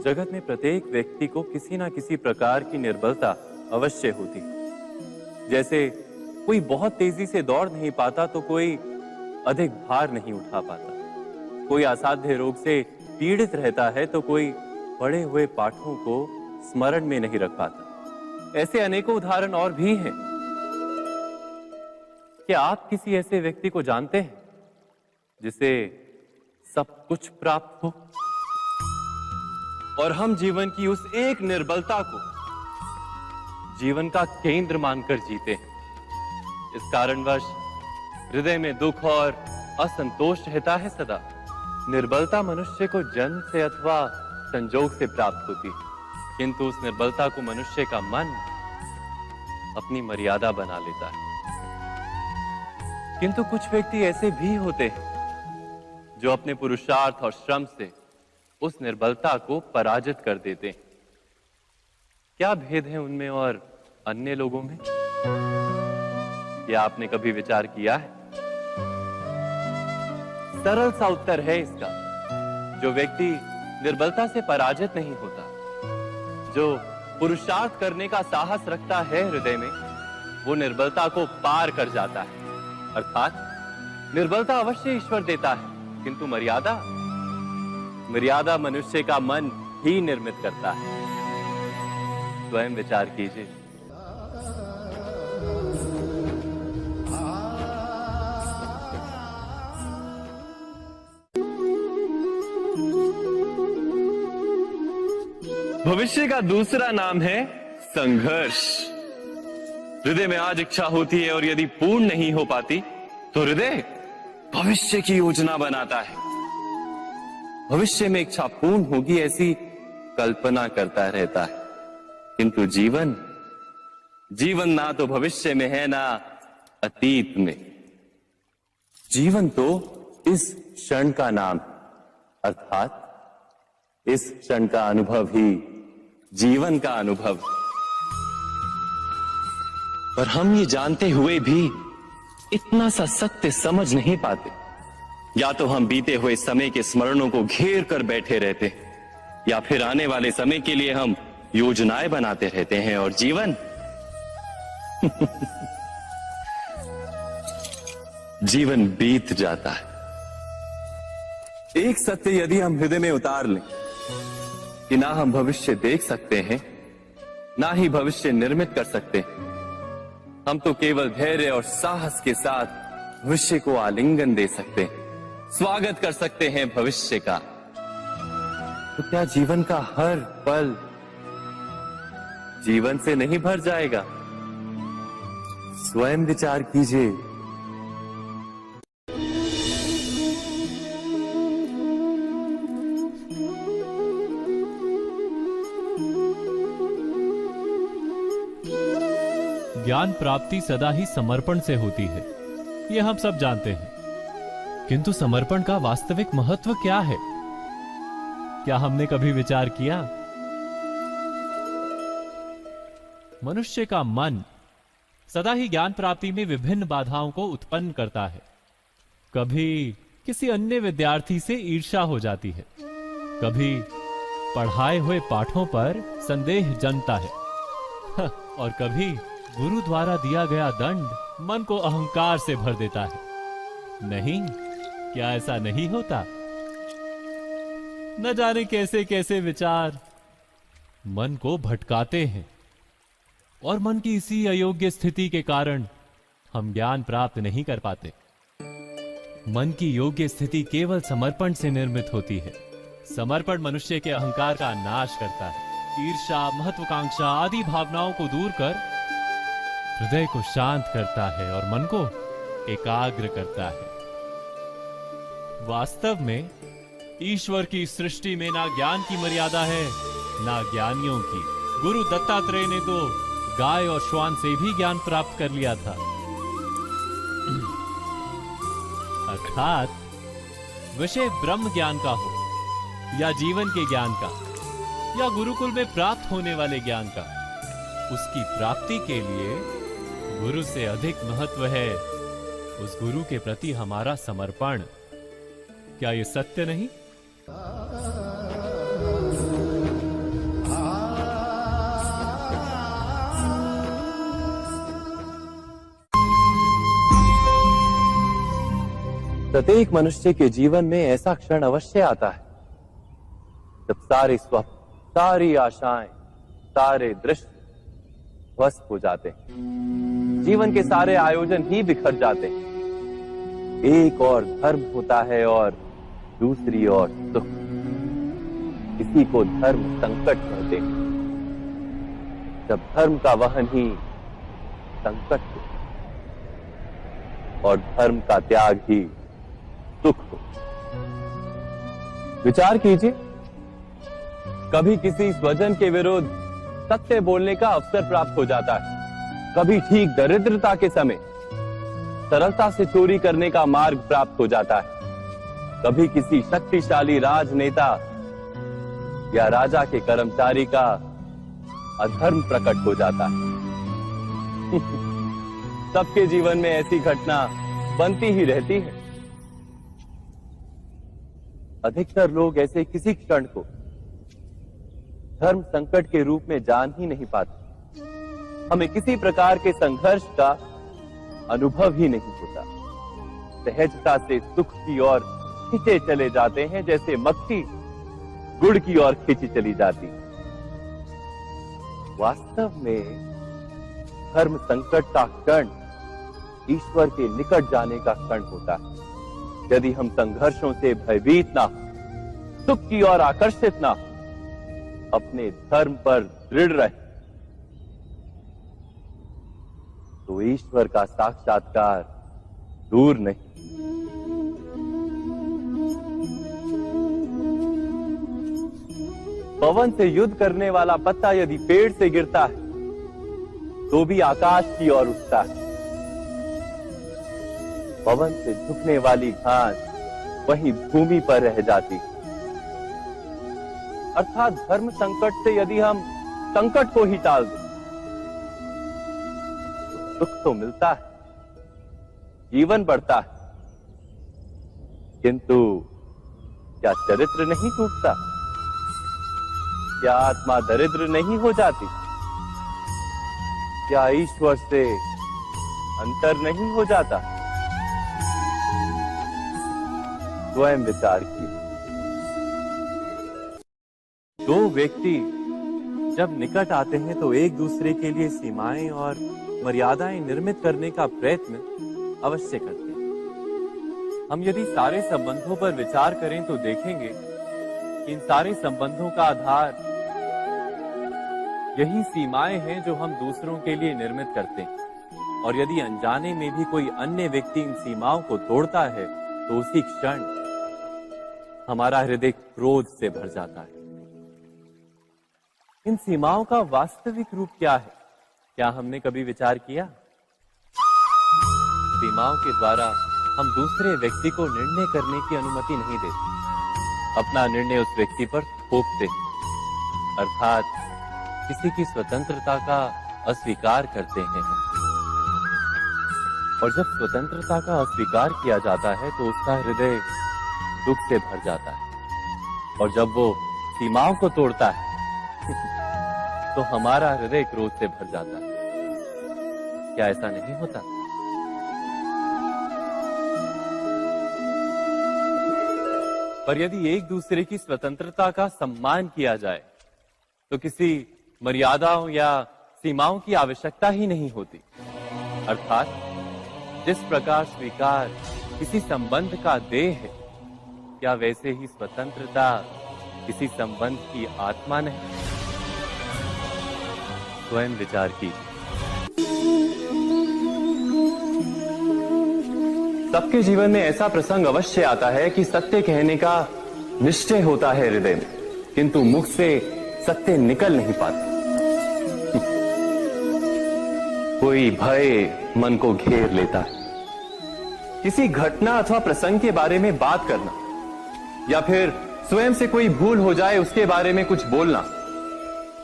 जगत में प्रत्येक व्यक्ति को किसी ना किसी प्रकार की निर्बलता अवश्य होती है। जैसे कोई बहुत तेजी से दौड़ नहीं पाता तो कोई अधिक भार नहीं उठा पाता, कोई असाध्य रोग से पीड़ित रहता है तो कोई पढ़े हुए पाठों को स्मरण में नहीं रख पाता। ऐसे अनेकों उदाहरण और भी हैं। क्या आप किसी ऐसे व्यक्ति को जानते हैं जिसे सब कुछ प्राप्त हो और हम जीवन की उस एक निर्बलता को जीवन का केंद्र मानकर जीते हैं? इस कारणवश हृदय में दुख और असंतोष रहता है सदा। निर्बलता मनुष्य को जन्म से अथवा संजोग से प्राप्त होती है, किंतु उस निर्बलता को मनुष्य का मन अपनी मर्यादा बना लेता है। किंतु कुछ व्यक्ति ऐसे भी होते हैं जो अपने पुरुषार्थ और श्रम से उस निर्बलता को पराजित कर देते हैं। क्या भेद है उनमें और अन्य लोगों में? क्या आपने कभी विचार किया है? सरल सा उत्तर है इसका। जो व्यक्ति निर्बलता से पराजित नहीं होता, जो पुरुषार्थ करने का साहस रखता है हृदय में, वो निर्बलता को पार कर जाता है। अर्थात निर्बलता अवश्य ईश्वर देता है, किंतु मर्यादा मनुष्य का मन ही निर्मित करता है। स्वयं विचार कीजिए। भविष्य का दूसरा नाम है संघर्ष। हृदय में आज इच्छा होती है और यदि पूर्ण नहीं हो पाती तो हृदय भविष्य की योजना बनाता है। भविष्य में इच्छा पूर्ण होगी ऐसी कल्पना करता रहता है, किंतु जीवन ना तो भविष्य में है ना अतीत में। जीवन तो इस क्षण का नाम, अर्थात इस क्षण का अनुभव ही जीवन का अनुभव। पर हम ये जानते हुए भी इतना सा सत्य समझ नहीं पाते। या तो हम बीते हुए समय के स्मरणों को घेर कर बैठे रहते हैं, या फिर आने वाले समय के लिए हम योजनाएं बनाते रहते हैं और जीवन जीवन बीत जाता है। एक सत्य यदि हम हृदय में उतार लें कि ना हम भविष्य देख सकते हैं, ना ही भविष्य निर्मित कर सकते हैं, हम तो केवल धैर्य और साहस के साथ भविष्य को आलिंगन दे सकते हैं, स्वागत कर सकते हैं भविष्य का। तो क्या जीवन का हर पल जीवन से नहीं भर जाएगा? स्वयं विचार कीजिए। ज्ञान प्राप्ति सदा ही समर्पण से होती है, यह हम सब जानते हैं। किंतु समर्पण का वास्तविक महत्व क्या है? क्या हमने कभी विचार किया? मनुष्य का मन सदा ही ज्ञान प्राप्ति में विभिन्न बाधाओं को उत्पन्न करता है। कभी किसी अन्य विद्यार्थी से ईर्ष्या हो जाती है, कभी पढ़ाए हुए पाठों पर संदेह जन्मता है और कभी गुरु द्वारा दिया गया दंड मन को अहंकार से भर देता है। नहीं, क्या ऐसा नहीं होता? न जाने कैसे कैसे विचार मन को भटकाते हैं और मन की इसी अयोग्य स्थिति के कारण हम ज्ञान प्राप्त नहीं कर पाते। मन की योग्य स्थिति केवल समर्पण से निर्मित होती है। समर्पण मनुष्य के अहंकार का नाश करता है, ईर्ष्या, महत्वाकांक्षा आदि भावनाओं को दूर कर हृदय को शांत करता है और मन को एकाग्र करता है। वास्तव में ईश्वर की सृष्टि में ना ज्ञान की मर्यादा है ना ज्ञानियों की। गुरु दत्तात्रेय ने तो गाय और श्वान से भी ज्ञान प्राप्त कर लिया था। अर्थात विषय ब्रह्म ज्ञान का हो या जीवन के ज्ञान का या गुरुकुल में प्राप्त होने वाले ज्ञान का, उसकी प्राप्ति के लिए गुरु से अधिक महत्व है उस गुरु के प्रति हमारा समर्पण। क्या यह सत्य नहीं? प्रत्येक मनुष्य के जीवन में ऐसा क्षण अवश्य आता है जब सारे स्वप्न, सारी आशाएं, सारे दृश्य ध्वस्त हो जाते हैं। जीवन के सारे आयोजन ही बिखर जाते हैं। एक और धर्म होता है और दूसरी ओर सुख। इसी को धर्म संकट कहते हैं। जब धर्म का वहन ही संकट हो और धर्म का त्याग ही सुख हो। विचार कीजिए, कभी किसी स्वजन के विरुद्ध सत्य बोलने का अवसर प्राप्त हो जाता है, कभी ठीक दरिद्रता के समय सरलता से चोरी करने का मार्ग प्राप्त हो जाता है, कभी किसी शक्तिशाली राजनेता या राजा के कर्मचारी का अधर्म प्रकट हो जाता है। सबके जीवन में ऐसी घटना बनती ही रहती है। अधिकतर लोग ऐसे किसी क्षण को धर्म संकट के रूप में जान ही नहीं पाते। हमें किसी प्रकार के संघर्ष का अनुभव ही नहीं होता। सहजता से सुख की ओर खींचे चले जाते हैं, जैसे मक्खी गुड़ की ओर खींची चली जाती। वास्तव में धर्म संकट का क्षण ईश्वर के निकट जाने का क्षण होता है। यदि हम संघर्षों से भयभीत ना हो, सुख की ओर आकर्षित ना हो, अपने धर्म पर दृढ़ रहे, तो ईश्वर का साक्षात्कार दूर नहीं। पवन से युद्ध करने वाला पत्ता यदि पेड़ से गिरता है तो भी आकाश की ओर उठता है। पवन से झुकने वाली घास वहीं भूमि पर रह जाती है। अर्थात धर्म संकट से यदि हम संकट को ही टाल दें तो सुख तो मिलता है, जीवन बढ़ता है, किंतु क्या चरित्र नहीं टूटता? क्या आत्मा दरिद्र नहीं हो जाती? क्या ईश्वर से अंतर नहीं हो जाता? स्वयं विचार कीजिए। दो व्यक्ति जब निकट आते हैं तो एक दूसरे के लिए सीमाएं और मर्यादाएं निर्मित करने का प्रयत्न अवश्य करते हैं। हम यदि सारे संबंधों पर विचार करें तो देखेंगे कि इन सारे संबंधों का आधार यही सीमाएं हैं जो हम दूसरों के लिए निर्मित करते हैं। और यदि अनजाने में भी कोई अन्य व्यक्ति इन सीमाओं को तोड़ता है तो उसी क्षण हमारा हृदय क्रोध से भर जाता है। इन सीमाओं का वास्तविक रूप क्या है? क्या हमने कभी विचार किया? सीमाओं के द्वारा हम दूसरे व्यक्ति को निर्णय करने की अनुमति नहीं देते। अपना निर्णय उस व्यक्ति पर थोपते हैं, अर्थात किसी की स्वतंत्रता का अस्वीकार करते हैं। और जब स्वतंत्रता का अस्वीकार किया जाता है तो उसका हृदय दुख से भर जाता है। और जब वो सीमाओं को तोड़ता है तो हमारा हृदय क्रोध से भर जाता है। क्या ऐसा नहीं होता? पर यदि एक दूसरे की स्वतंत्रता का सम्मान किया जाए तो किसी मर्यादाओं या सीमाओं की आवश्यकता ही नहीं होती। अर्थात जिस प्रकार स्वीकार किसी संबंध का देह है, क्या वैसे ही स्वतंत्रता किसी संबंध की आत्मा नहीं? स्वयं विचार कीजिए। सबके जीवन में ऐसा प्रसंग अवश्य आता है कि सत्य कहने का निश्चय होता है हृदय में, किंतु मुख से सत्य निकल नहीं पाता। कोई भय मन को घेर लेता है। किसी घटना अथवा प्रसंग के बारे में बात करना या फिर स्वयं से कोई भूल हो जाए उसके बारे में कुछ बोलना,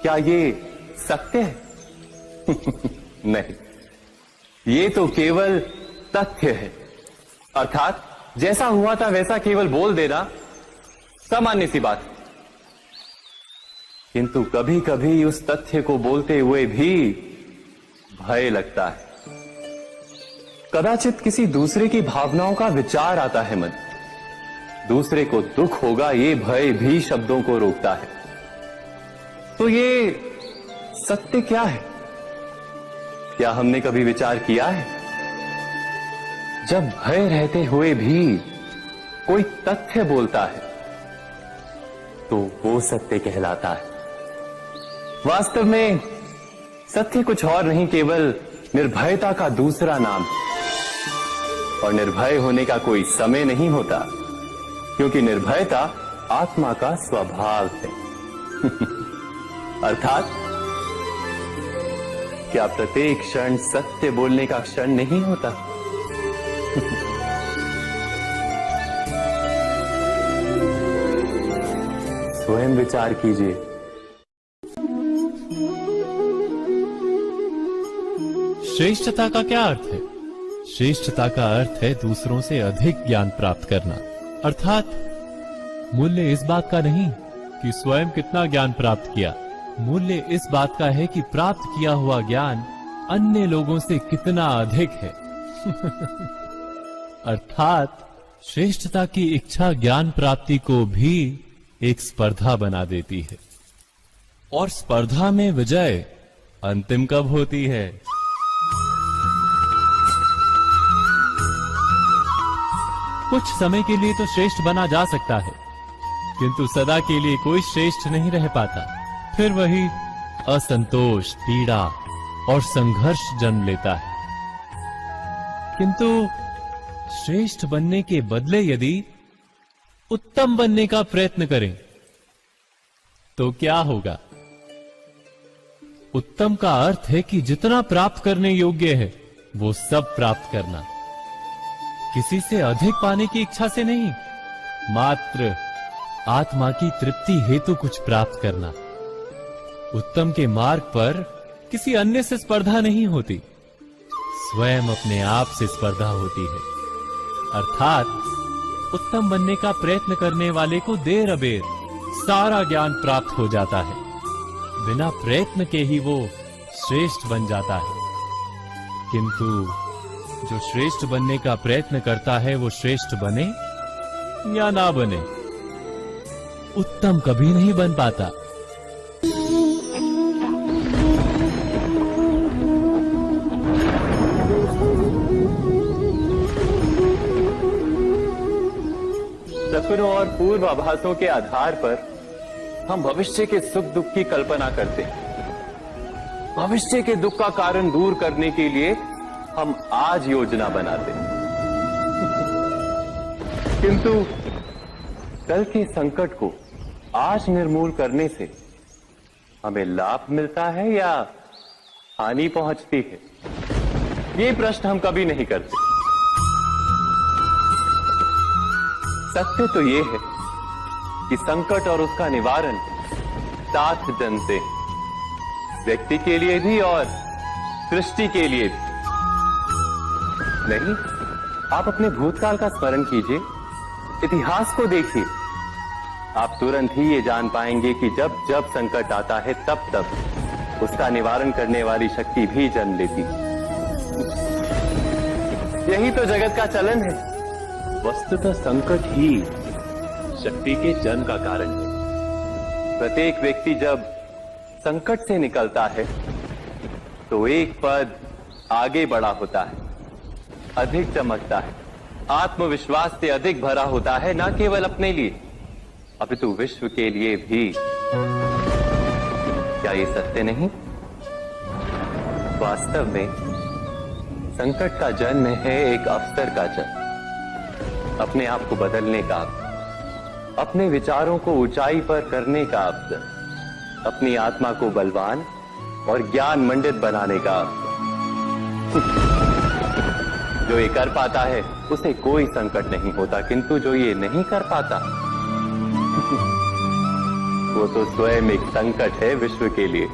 क्या ये सत्य है? नहीं, ये तो केवल तथ्य है। अर्थात जैसा हुआ था वैसा केवल बोल देना सामान्य सी बात है। किंतु कभी कभी उस तथ्य को बोलते हुए भी भय लगता है। कदाचित किसी दूसरे की भावनाओं का विचार आता है मन। दूसरे को दुख होगा ये भय भी शब्दों को रोकता है। तो ये सत्य क्या है? क्या हमने कभी विचार किया है? जब भय रहते हुए भी कोई तथ्य बोलता है तो वो सत्य कहलाता है। वास्तव में सत्य कुछ और नहीं, केवल निर्भयता का दूसरा नाम है। और निर्भय होने का कोई समय नहीं होता, क्योंकि निर्भयता आत्मा का स्वभाव है। अर्थात क्या प्रत्येक क्षण सत्य बोलने का क्षण नहीं होता? स्वयं विचार कीजिए। श्रेष्ठता का क्या अर्थ है? श्रेष्ठता का अर्थ है दूसरों से अधिक ज्ञान प्राप्त करना। अर्थात मूल्य इस बात का नहीं कि स्वयं कितना ज्ञान प्राप्त किया, मूल्य इस बात का है कि प्राप्त किया हुआ ज्ञान अन्य लोगों से कितना अधिक है। अर्थात श्रेष्ठता की इच्छा ज्ञान प्राप्ति को भी एक स्पर्धा बना देती है। और स्पर्धा में विजय अंतिम कब होती है? कुछ समय के लिए तो श्रेष्ठ बना जा सकता है, किंतु सदा के लिए कोई श्रेष्ठ नहीं रह पाता। फिर वही असंतोष, पीड़ा और संघर्ष जन्म लेता है। किंतु श्रेष्ठ बनने के बदले यदि उत्तम बनने का प्रयत्न करें तो क्या होगा? उत्तम का अर्थ है कि जितना प्राप्त करने योग्य है वो सब प्राप्त करना, किसी से अधिक पाने की इच्छा से नहीं, मात्र आत्मा की तृप्ति हेतु कुछ प्राप्त करना। उत्तम के मार्ग पर किसी अन्य से स्पर्धा नहीं होती, स्वयं अपने आप से स्पर्धा होती है। अर्थात उत्तम बनने का प्रयत्न करने वाले को देर अबेर सारा ज्ञान प्राप्त हो जाता है। बिना प्रयत्न के ही वो श्रेष्ठ बन जाता है। किंतु जो श्रेष्ठ बनने का प्रयत्न करता है वो श्रेष्ठ बने या ना बने, उत्तम कभी नहीं बन पाता। सपनों और पूर्वाभासों के आधार पर हम भविष्य के सुख दुख की कल्पना करते हैं। भविष्य के दुख का कारण दूर करने के लिए हम आज योजना बनाते हैं। किंतु कल के संकट को आज निर्मूल करने से हमें लाभ मिलता है या हानि पहुंचती है? ये प्रश्न हम कभी नहीं करते। सत्य तो ये है कि संकट और उसका निवारण साथ जनते हैं, व्यक्ति के लिए भी और सृष्टि के लिए भी। नहीं, आप अपने भूतकाल का स्मरण कीजिए, इतिहास को देखिए। आप तुरंत ही ये जान पाएंगे कि जब जब संकट आता है तब तब उसका निवारण करने वाली शक्ति भी जन्म लेती है। यही तो जगत का चलन है। वस्तुतः संकट ही शक्ति के जन्म का कारण है। प्रत्येक व्यक्ति जब संकट से निकलता है तो एक पद आगे बढ़ा होता है, अधिक चमकता है, आत्मविश्वास से अधिक भरा होता है, न केवल अपने लिए अपितु विश्व के लिए भी। क्या ये सत्य नहीं? वास्तव में संकट का जन्म है एक अवसर का जन्म, अपने आप को बदलने का, अपने विचारों को ऊंचाई पर करने का अवसर, अपनी आत्मा को बलवान और ज्ञान मंडित बनाने का अवसर। जो ये कर पाता है उसे कोई संकट नहीं होता, किंतु जो ये नहीं कर पाता वो तो स्वयं एक संकट है विश्व के लिए।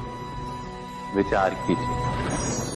विचार कीजिए।